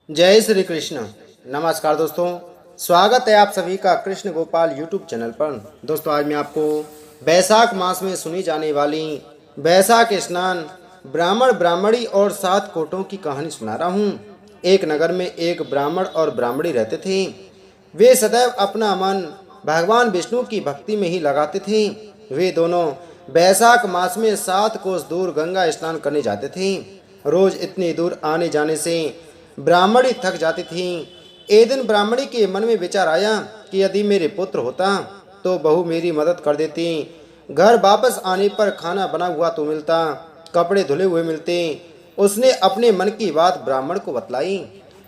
जय श्री कृष्ण। नमस्कार दोस्तों, स्वागत है आप सभी का कृष्ण गोपाल यूट्यूब चैनल पर। दोस्तों, आज मैं आपको बैसाख मास में सुनी जाने वाली बैसाख स्नान, ब्राह्मण ब्राह्मणी और 7 कोटों की कहानी सुना रहा हूँ। एक नगर में एक ब्राह्मण और ब्राह्मणी रहते थे। वे सदैव अपना मन भगवान विष्णु की भक्ति में ही लगाते थे। वे दोनों बैसाख मास में 7 कोस दूर गंगा स्नान करने जाते थे। रोज इतनी दूर आने जाने से ब्राह्मणी थक जाती थी। एक दिन ब्राह्मणी के मन में विचार आया कि यदि मेरे पुत्र होता तो बहू मेरी मदद कर देती। घर वापस आने पर खाना बना हुआ तो मिलता, कपड़े धुले हुए मिलते। उसने अपने मन की बात ब्राह्मण को बतलाई।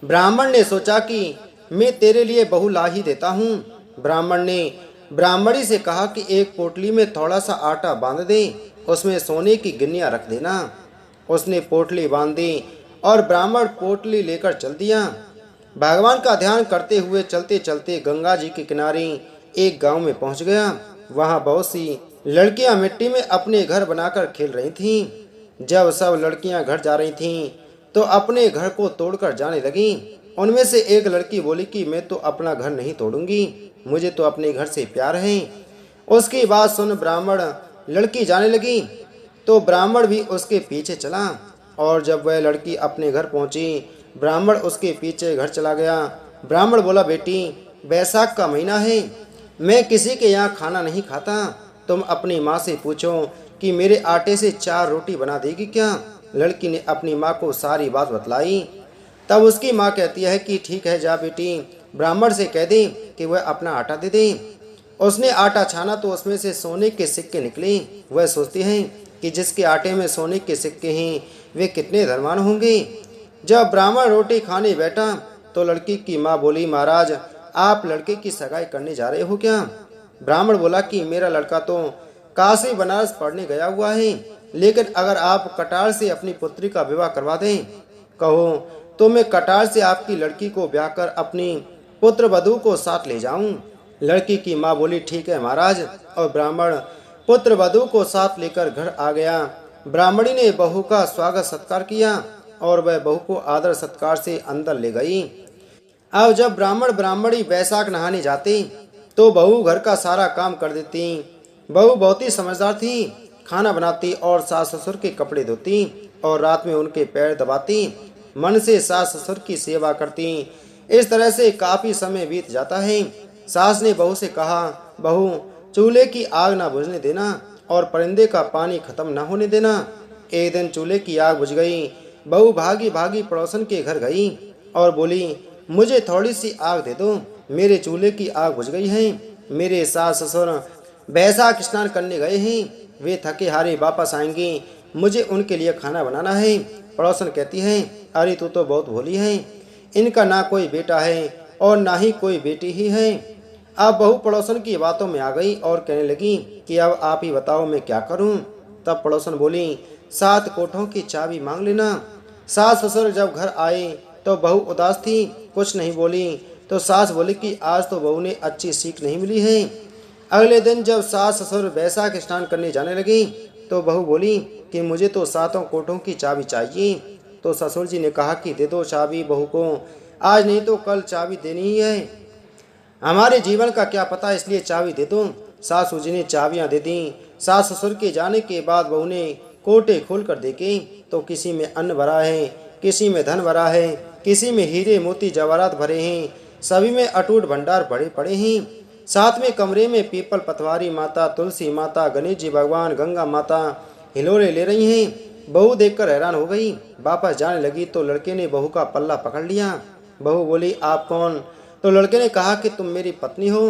ब्राह्मण ने सोचा कि मैं तेरे लिए बहू ला ही देता हूँ। ब्राह्मण ने ब्राह्मणी से कहा कि एक पोटली में थोड़ा सा आटा बांध दे, उसमें सोने की गिन्नियाँ रख देना। उसने पोटली बांध दी और ब्राह्मण पोटली लेकर चल दिया। भगवान का ध्यान करते हुए चलते चलते गंगा जी के किनारे एक गांव में पहुंच गया। वहां बहुत सी लड़कियां मिट्टी में अपने घर बनाकर खेल रही थीं। जब सब लड़कियां घर जा रही थीं तो अपने घर को तोड़कर जाने लगीं। उनमें से एक लड़की बोली कि मैं तो अपना घर नहीं तोड़ूंगी, मुझे तो अपने घर से प्यार है। उसकी बात सुन ब्राह्मण लड़की जाने लगी तो ब्राह्मण भी उसके पीछे चला। और जब वह लड़की अपने घर पहुंची, ब्राह्मण उसके पीछे घर चला गया। ब्राह्मण बोला, बेटी, बैसाख का महीना है, मैं किसी के यहाँ खाना नहीं खाता। तुम अपनी माँ से पूछो कि मेरे आटे से 4 रोटी बना देगी क्या। लड़की ने अपनी माँ को सारी बात बतलाई। तब उसकी माँ कहती है कि ठीक है, जा बेटी, ब्राह्मण से कह दे कि वह अपना आटा दे दे। उसने आटा छाना तो उसमें से सोने के सिक्के निकले। वह सोचती है कि जिसके आटे में सोने के सिक्के हैं वे कितने धनवान होंगे। जब ब्राह्मण रोटी खाने बैठा तो लड़की की माँ बोली, महाराज, आप लड़के की सगाई करने जा रहे हो क्या। ब्राह्मण बोला कि मेरा लड़का तो काशी बनारस पढ़ने गया हुआ है, लेकिन अगर आप कटार से अपनी पुत्री का विवाह करवा दें, कहो तो मैं कटार से आपकी लड़की को ब्याह कर अपनी पुत्र वधू को साथ ले जाऊं। लड़की की माँ बोली, ठीक है महाराज। और ब्राह्मण पुत्र वधू को साथ लेकर घर आ गया। ब्राह्मणी ने बहू का स्वागत सत्कार किया और वह बहू को आदर सत्कार से अंदर ले गई। अब जब ब्राह्मण ब्राह्मणी बैसाख नहाने जाते तो बहू घर का सारा काम कर देती। बहू बहुत ही समझदार थी, खाना बनाती और सास ससुर के कपड़े धोती और रात में उनके पैर दबाती। मन से सास ससुर की सेवा करती। इस तरह से काफी समय बीत जाता है। सास ने बहू से कहा, बहू, चूल्हे की आग ना बुझने देना और परिंदे का पानी खत्म न होने देना। एक दिन चूल्हे की आग बुझ गई। बहू भागी भागी पड़ोसन के घर गई और बोली, मुझे थोड़ी सी आग दे दो, मेरे चूल्हे की आग बुझ गई है। मेरे सास ससुर बैसाख स्नान करने गए हैं, वे थके हारे वापस आएंगे, मुझे उनके लिए खाना बनाना है। पड़ोसन कहती है, अरे तू तो बहुत भोली है, इनका ना कोई बेटा है और ना ही कोई बेटी ही है। अब बहू पड़ोसन की बातों में आ गई और कहने लगी कि अब आप ही बताओ मैं क्या करूं। तब पड़ोसन बोली, 7 कोठों की चाबी मांग लेना। सास ससुर जब घर आए तो बहू उदास थी, कुछ नहीं बोली। तो सास बोली कि आज तो बहू ने अच्छी सीख नहीं मिली है। अगले दिन जब सास ससुर बैसाख स्नान करने जाने लगी तो बहू बोली कि मुझे तो 7 कोठों की चाबी चाहिए। तो ससुर जी ने कहा कि दे दो चाबी बहू को, आज नहीं तो कल चाबी देनी ही है, हमारे जीवन का क्या पता, इसलिए चाबी दे दो। सासू जी ने चाबियां दे दी। सास ससुर के जाने के बाद बहू ने कोटे खोल कर देखे तो किसी में अन्न भरा है, किसी में धन भरा है, किसी में हीरे मोती जवाहरात भरे हैं, सभी में अटूट भंडार भरे पड़े हैं। साथ में कमरे में पीपल पतवारी माता, तुलसी माता, गणेश जी भगवान, गंगा माता हिलोरे ले रही हैं। बहू देखकर हैरान हो गई। वापस जाने लगी तो लड़के ने बहू का पल्ला पकड़ लिया। बहू बोली, आप कौन। तो लड़के ने कहा कि तुम मेरी पत्नी हो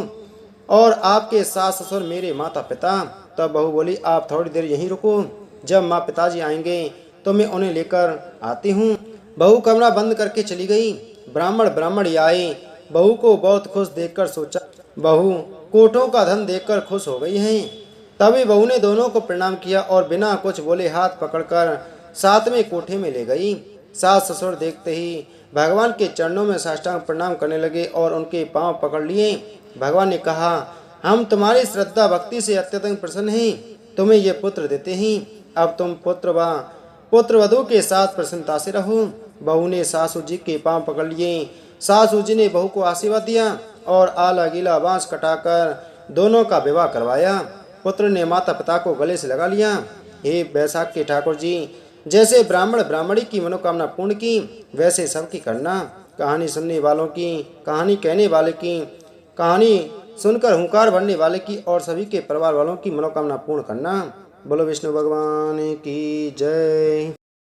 और आपके सास ससुर मेरे माता पिता। तब बहू बोली, आप थोड़ी देर यहीं रुको, जब माँ पिताजी आएंगे तो मैं उन्हें लेकर आती हूँ। बहू कमरा बंद करके चली गई। ब्राह्मण ब्राह्मणी आए। बहू को बहुत खुश देखकर सोचा, बहू कोठों का धन देखकर खुश हो गई है। तभी बहू ने दोनों को प्रणाम किया और बिना कुछ बोले हाथ पकड़कर 7वें कोठे में ले गई। सास ससुर देखते ही भगवान के चरणों में साष्टांग प्रणाम करने लगे और उनके पांव पकड़ लिए। भगवान ने कहा, हम तुम्हारी श्रद्धा भक्ति से अत्यंत प्रसन्न हैं, तुम्हें ये पुत्र देते हैं। अब तुम पुत्र वधू के साथ प्रसन्नता से रहो। बहू ने सासू जी के पांव पकड़ लिए। सासू जी ने बहू को आशीर्वाद दिया और आला गीला बांस कटाकर दोनों का विवाह करवाया। पुत्र ने माता पिता को गले से लगा लिया। हे बैसाख के ठाकुर जी, जैसे ब्राह्मण ब्राह्मणी की मनोकामना पूर्ण की, वैसे सबकी करना। कहानी सुनने वालों की, कहानी कहने वाले की, कहानी सुनकर हुंकार भरने वाले की और सभी के परिवार वालों की मनोकामना पूर्ण करना। बोलो विष्णु भगवान की जय।